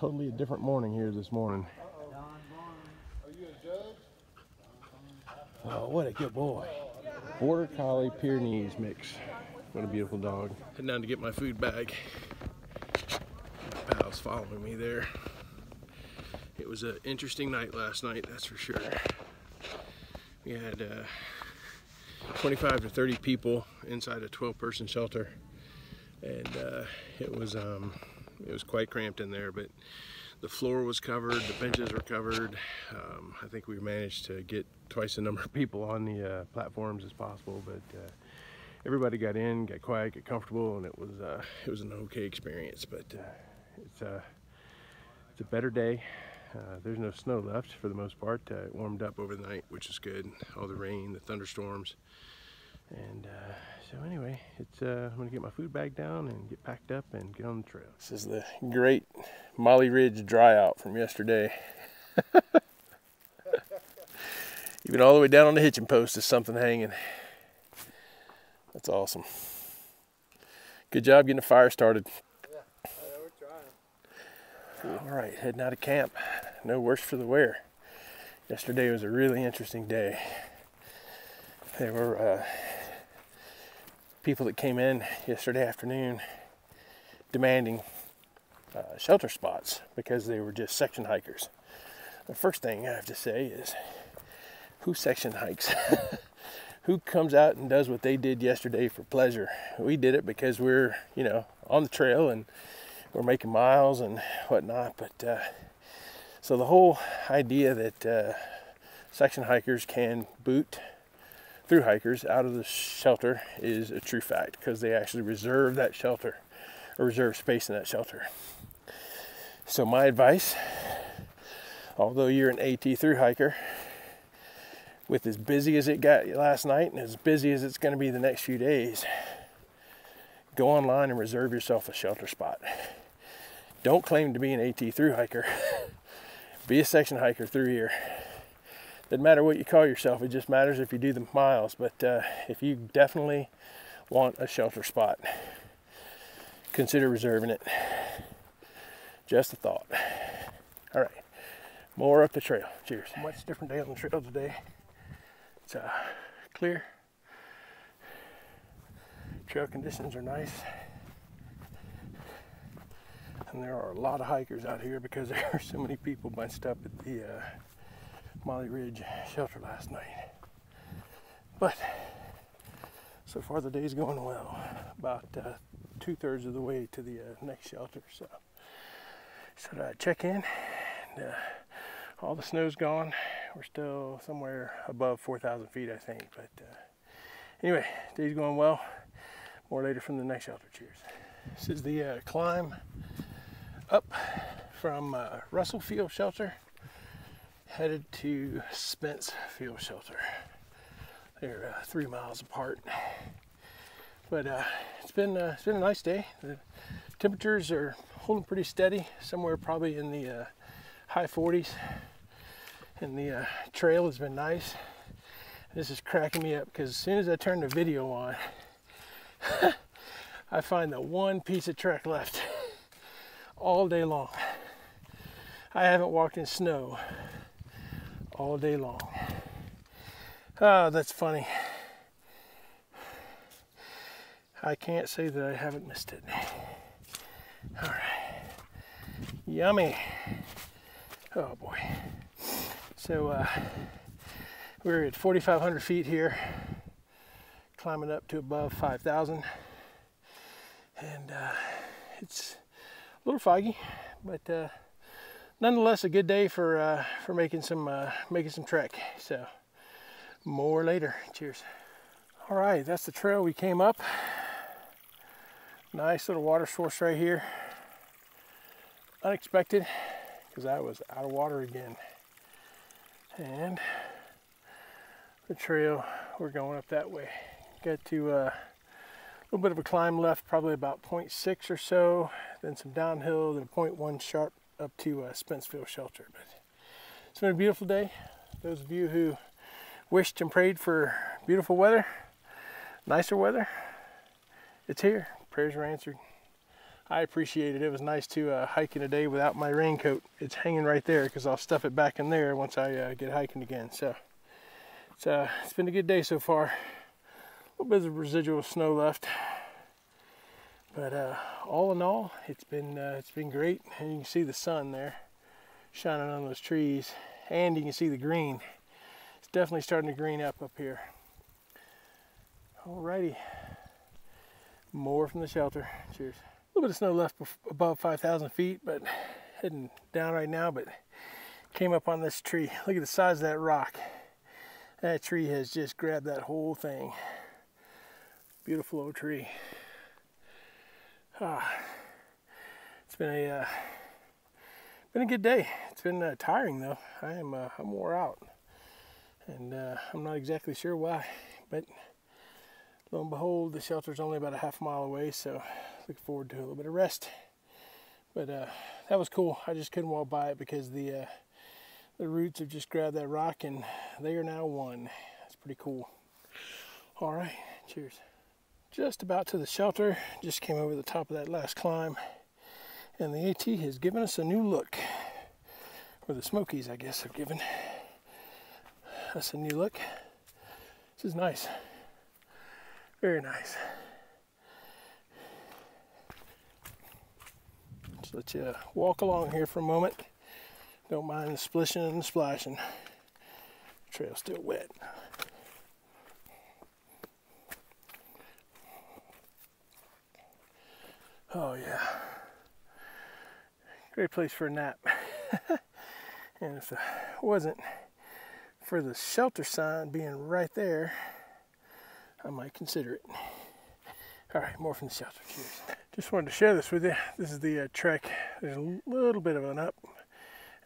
totally a different morning here this morning. Oh, what a good boy. Border Collie Pyrenees mix. What a beautiful dog. Heading down to get my food bag. My pal's following me there. It was an interesting night last night, that's for sure. We had 25 to 30 people inside a 12-person shelter, and it was quite cramped in there, but the floor was covered, the benches were covered. I think we managed to get twice the number of people on the platforms as possible, but everybody got in, got quiet, got comfortable, and it was an okay experience. But it's a better day. There's no snow left for the most part. It warmed up over the night, which is good. All the rain, the thunderstorms, and so anyway, I'm gonna get my food bag down and get packed up and get on the trail. This is the great Molly Ridge dry out from yesterday. Even all the way down on the hitching post is something hanging. That's awesome. Good job getting the fire started. Yeah, we're trying. All right, heading out of camp. No worse for the wear. Yesterday was a really interesting day. There were people that came in yesterday afternoon demanding shelter spots because they were just section hikers. The first thing I have to say is, who section hikes? Who comes out and does what they did yesterday for pleasure? We did it because we're, on the trail and we're making miles and whatnot. But so the whole idea that section hikers can boot through hikers out of the shelter is a true fact, because they actually reserve that shelter, or reserve space in that shelter. So my advice, although you're an AT through hiker, with as busy as it got last night and as busy as it's going to be the next few days, go online and reserve yourself a shelter spot. Don't claim to be an AT through hiker. Be a section hiker through here. Doesn't matter what you call yourself, it just matters if you do the miles. But if you definitely want a shelter spot, consider reserving it. Just a thought. All right, more up the trail. Cheers. Much different day on the trail today. It's clear. Trail conditions are nice. And there are a lot of hikers out here because there are so many people bunched up at the Molly Ridge shelter last night. But so far the day's going well. About 2/3 of the way to the next shelter. So check in, and all the snow's gone. We're still somewhere above 4,000 feet, I think. But anyway, day's going well. More later from the next shelter. Cheers. This is the climb up from Russell Field Shelter, headed to Spence Field Shelter. They're 3 miles apart. But it's been a nice day. The temperatures are holding pretty steady, somewhere probably in the high 40s. And the trail has been nice. This is cracking me up because as soon as I turn the video on, I find the one piece of trek left all day long. I haven't walked in snow all day long. Oh, that's funny. I can't say that I haven't missed it. All right. Yummy. Oh boy. So we're at 4,500 feet here, climbing up to above 5,000. And it's a little foggy, but nonetheless a good day for making some trek. So more later. Cheers. All right, that's the trail we came up. Nice little water source right here. Unexpected, because I was out of water again. And the trail, we're going up that way. Got to a little bit of a climb left, probably about 0.6 or so, then some downhill, then 0.1 sharp up to Spencefield Shelter. But it's been a beautiful day. Those of you who wished and prayed for beautiful weather, nicer weather, it's here. Prayers were answered. I appreciate it. It was nice to hike in a day without my raincoat. It's hanging right there because I'll stuff it back in there once I get hiking again. So it's been a good day so far. A little bit of residual snow left, but all in all, it's been great. And you can see the sun there shining on those trees, and you can see the green. It's definitely starting to green up here. Alrighty, more from the shelter. Cheers. A little bit of snow left above 5,000 feet, but heading down right now. But came up on this tree. Look at the size of that rock. That tree has just grabbed that whole thing. Beautiful old tree. It's been a good day. It's been tiring though. I'm wore out, and I'm not exactly sure why, but lo and behold, the shelter's only about a half mile away, so looking forward to a little bit of rest. But that was cool. I just couldn't walk by it because the roots have just grabbed that rock, and they are now one. That's pretty cool. All right, cheers. Just about to the shelter. Just came over the top of that last climb, and the AT has given us a new look. Or the Smokies, I guess, have given us a new look. This is nice. Very nice. Just let you walk along here for a moment. Don't mind the splishing and the splashing. The trail's still wet. Oh yeah. Great place for a nap. And if it wasn't for the shelter sign being right there, I might consider it. All right, more from the shelter. Cheers. Just wanted to share this with you. This is the trek. There's a little bit of an up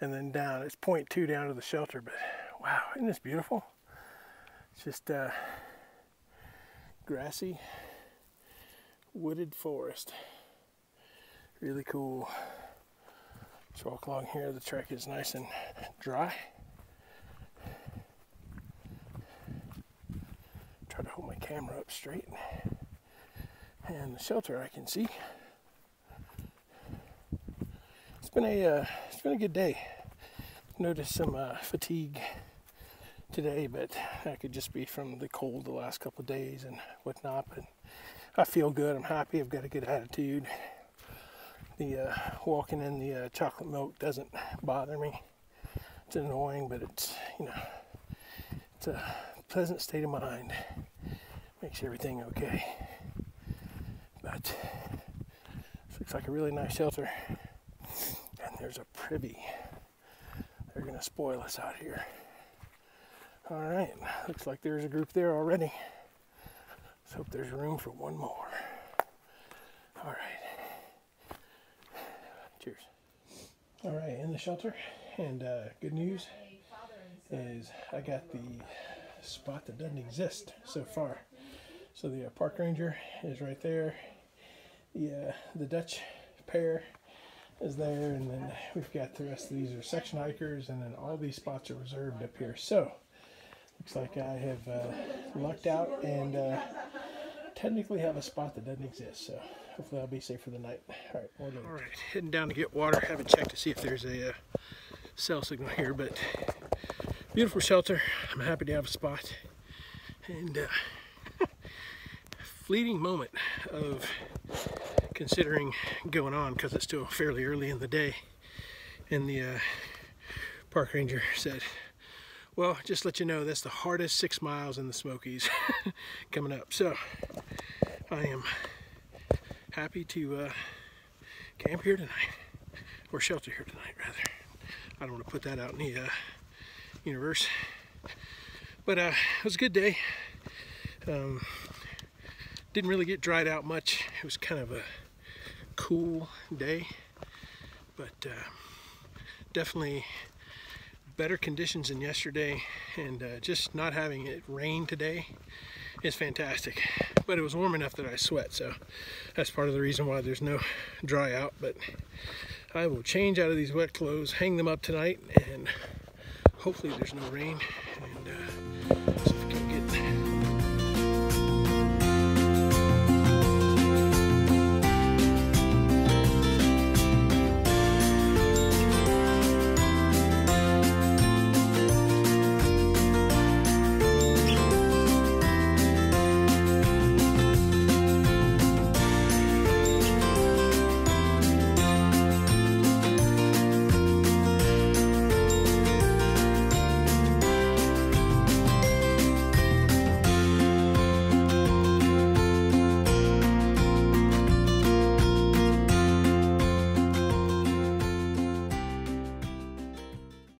and then down. It's 0.2 down to the shelter, but wow, isn't this beautiful? It's just grassy, wooded forest. Really cool. Let's walk along here. The trek is nice and dry. Try to hold my camera up straight. And the shelter I can see. It's been a good day. Noticed some fatigue today, but that could just be from the cold the last couple of days and whatnot. But I feel good. I'm happy. I've got a good attitude. The walking in the chocolate milk doesn't bother me. It's annoying, but it's, you know, it's a pleasant state of mind. Makes everything okay. But this looks like a really nice shelter. And there's a privy. They're gonna spoil us out here. All right, looks like there's a group there already. Let's hope there's room for one more. All right. Cheers. All right, in the shelter, and good news is I got the spot that doesn't exist so far. So the park ranger is right there. The Dutch pair is there, and then we've got the rest of these are section hikers, and then all these spots are reserved up here. So looks like I have lucked out and technically have a spot that doesn't exist. So hopefully I'll be safe for the night. All right, heading down to get water. Haven't checked to see if there's a cell signal here, but beautiful shelter. I'm happy to have a spot. And fleeting moment of considering going on because it's still fairly early in the day. And the park ranger said, well, just let you know that's the hardest 6 miles in the Smokies coming up. So I am happy to camp here tonight, or shelter here tonight rather. I don't want to put that out in the universe, but it was a good day. Didn't really get dried out much. It was kind of a cool day, but definitely better conditions than yesterday, and just not having it rain today is fantastic. But it was warm enough that I sweat, so that's part of the reason why there's no dry out. But I will change out of these wet clothes, hang them up tonight, and hopefully there's no rain, and